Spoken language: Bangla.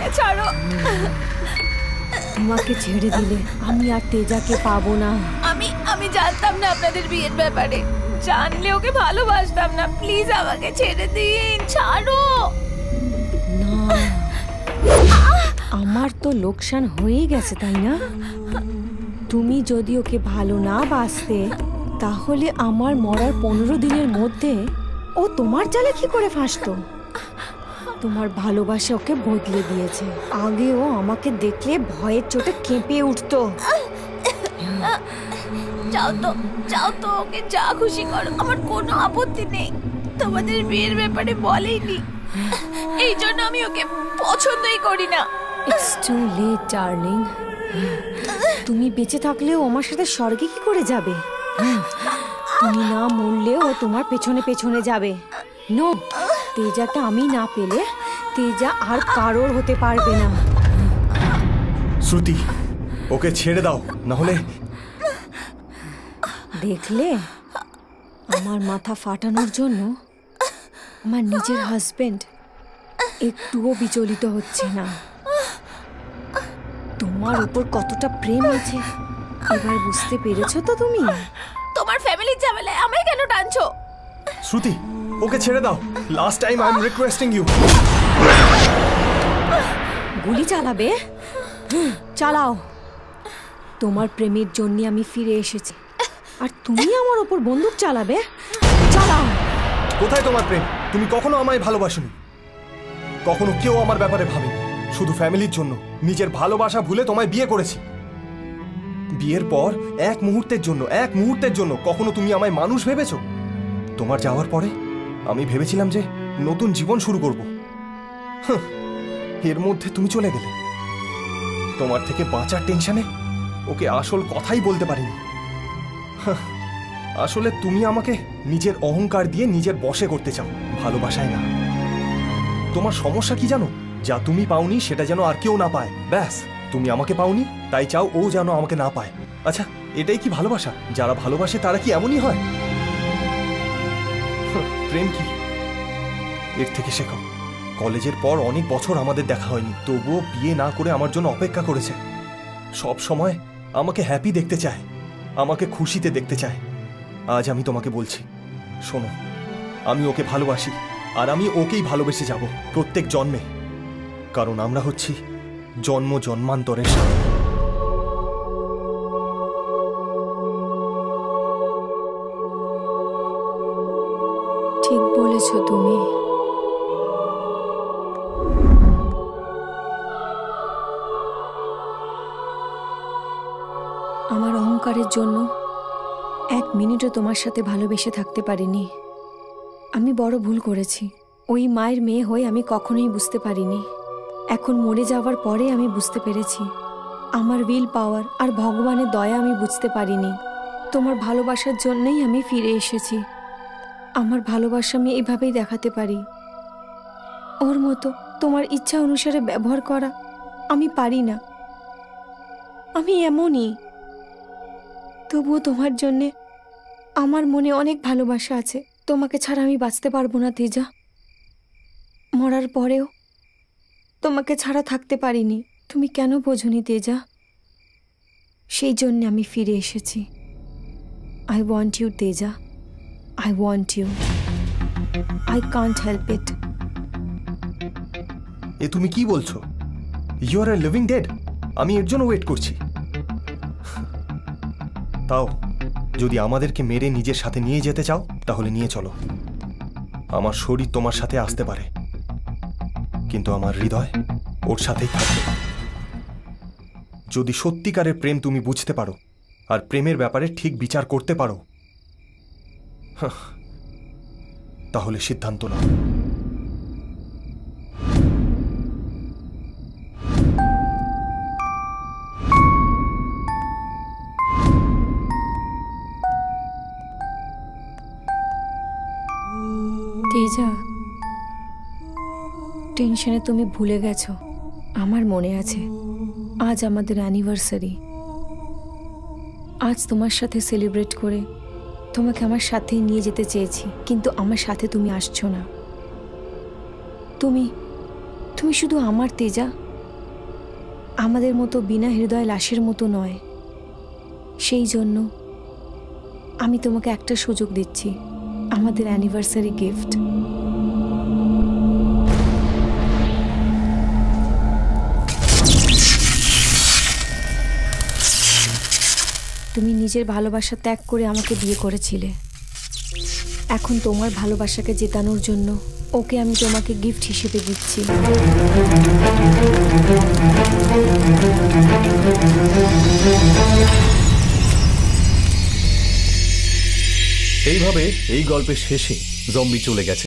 আমাকে ছাড়ো। তোমাকে ছেড়ে দিলে আমি আর তেজাকে পাবো না। আমি জানতাম না আপনাদের বিয়ের ব্যাপারে, জানলে ওকে ভালোবাসতাম না। প্লিজ আমাকে ছেড়ে দিন, ছাড়ো না। আমার তো লোকসান হয়ে গেছে, তাই না? তুমি যদি ওকে ভালো না বাসতে তাহলে আমার মরার 15 দিনের মধ্যে ও তোমার জালে কি করে ফাঁসতো? তোমার ভালোবাসা ওকে বদলে দিয়েছে। আগে ও আমাকে দেখলে ভয়ের চোটে কেঁপে উঠতো। যাও তো ওকে যা খুশি করো, আমার কোনো আপত্তি নেই। তোমাদের বিয়ের ব্যাপারে বলেইনি, এই জন্য আমি ওকে পছন্দই করি না। It's too late darling. তুমি বেঁচে থাকলেও আমার সাথে স্বর্গে কি করে যাবে? তুমি না মরলেও ও তোমার পেছনে পেছনে যাবে। নো, তেজাকে আমি না পেলে তেজা আর কারোর হতে পারবে না। শ্রুতি, ওকে ছেড়ে দাও, না হলে। দেখলে, আমার মাথা ফাটানোর জন্য আমার নিজের হাজবেন্ড একটুও বিচলিত হচ্ছে না। তোমার উপর কতটা প্রেম আছে এবার বুঝতে পেরেছো তো তুমি? তোমার ফ্যামিলির ঝামেলায় আমায় কেন টানছো? শ্রুতি, ওকে ছেড়ে দাও। Last time I am requesting you. গুলি চালাবে? চালাও। তোমার প্রেমের জন্য আমি ফিরে এসেছি, আর তুমি আমার উপর বন্দুক চালাবে? চালাও। কোথায় তোমার প্রেম? তুমি কখনো আমায় ভালোবাসোনি, কখনো কেউ আমার ব্যাপারে ভাবেনি। শুধু ফ্যামিলির জন্য নিজের ভালোবাসা ভুলে তোমায় বিয়ে করেছি। বিয়ের পর এক মুহূর্তের জন্য কখনো তুমি আমায় মানুষ ভেবেছো? তোমার যাওয়ার পরে আমি ভেবেছিলাম যে নতুন জীবন শুরু করব। এর মধ্যে তুমি চলে গেলে। তোমার থেকে বাঁচার টেনশনে ওকে আসল কথাই বলতে পারিনি। আসলে তুমি আমাকে নিজের অহংকার দিয়ে নিজের বশে করতে চাও, ভালোবাসায় না। তোমার সমস্যা কি জানো? যা তুমি পাওনি সেটা যেন আর কেউ না পায়। ব্যাস, তুমি আমাকে পাওনি তাই চাও ও যেন আমাকে না পায়। আচ্ছা, এটাই কি ভালোবাসা? যারা ভালোবাসে তারা কি এমনই হয়? প্রেম কি? এর থেকে শেখো। কলেজের পর অনেক বছর আমাদের দেখা হয়নি, তবুও বিয়ে না করে আমার জন্য অপেক্ষা করেছে। সব সময় আমাকে হ্যাপি দেখতে চায়, আমাকে খুশিতে দেখতে চায়। আজ আমি তোমাকে বলছি, শোনো, আমি ওকে ভালোবাসি, আর আমি ওকেই ভালোবেসে যাব প্রত্যেক জন্মে। কারণ আমরা হচ্ছি জন্ম জন্মান্তরের সাথে। ঠিক বলেছো তুমি। আমার অহংকারের জন্য 1 মিনিটও তোমার সাথে ভালোবেসে থাকতে পারিনি। আমি বড় ভুল করেছি। ওই মায়ের মেয়ে হয়ে আমি কখনোই বুঝতে পারিনি। এখন মরে যাওয়ার পরে আমি বুঝতে পেরেছি। আমার উইল পাওয়ার আর ভগবানের দয়া আমি বুঝতে পারিনি। তোমার ভালোবাসার জন্যই আমি ফিরে এসেছি। আমার ভালোবাসা আমি এভাবেই দেখাতে পারি। ওর মতো তোমার ইচ্ছা অনুসারে ব্যবহার করা আমি পারি না। আমি এমনই। তবুও তোমার জন্যে আমার মনে অনেক ভালোবাসা আছে। তোমাকে ছাড়া আমি বাঁচতে পারবো না তেজা। মরার পরেও তোমাকে ছাড়া থাকতে পারিনি। তুমি কেন বোঝোনি তেজা? সেই জন্য আমি ফিরে এসেছি। I want you Teja, I want you. I can't help it. এ তুমি কি বলছো? You R a living dead. আমি এর জন্য ওয়েট করছি। তাও যদি আমাদেরকে মেরে নিজের সাথে নিয়ে যেতে চাও তাহলে নিয়ে চলো। আমার শরীর তোমার সাথে আসতে পারে, কিন্তু আমার হৃদয় ওর সাথেই থাকবে। যদি সত্যিকারের প্রেম তুমি বুঝতে পারো আর প্রেমের ব্যাপারে ঠিক বিচার করতে পারো, তাহলে সিদ্ধান্ত নাও। তেজা, টেনশনে তুমি ভুলে গেছো, আমার মনে আছে আজ আমাদের অ্যানিভার্সারি। আজ তোমার সাথে সেলিব্রেট করে তোমাকে আমার সাথেই নিয়ে যেতে চেয়েছি, কিন্তু আমার সাথে তুমি আসছো না। তুমি শুধু আমার তেজা, আমাদের মতো বিনা হৃদয় লাশের মতো নয়। সেই জন্য আমি তোমাকে একটা সুযোগ দিচ্ছি, আমাদের অ্যানিভার্সারি গিফট। তুমি নিজের ভালোবাসা ত্যাগ করে আমাকে বিয়ে করেছিলে। এখন তোমার ভালোবাসাকে জেতানোর জন্য ওকে আমি তোমাকে গিফট হিসেবে দিচ্ছি। এইভাবে এই গল্পের শেষে জম্বি চলে গেছে।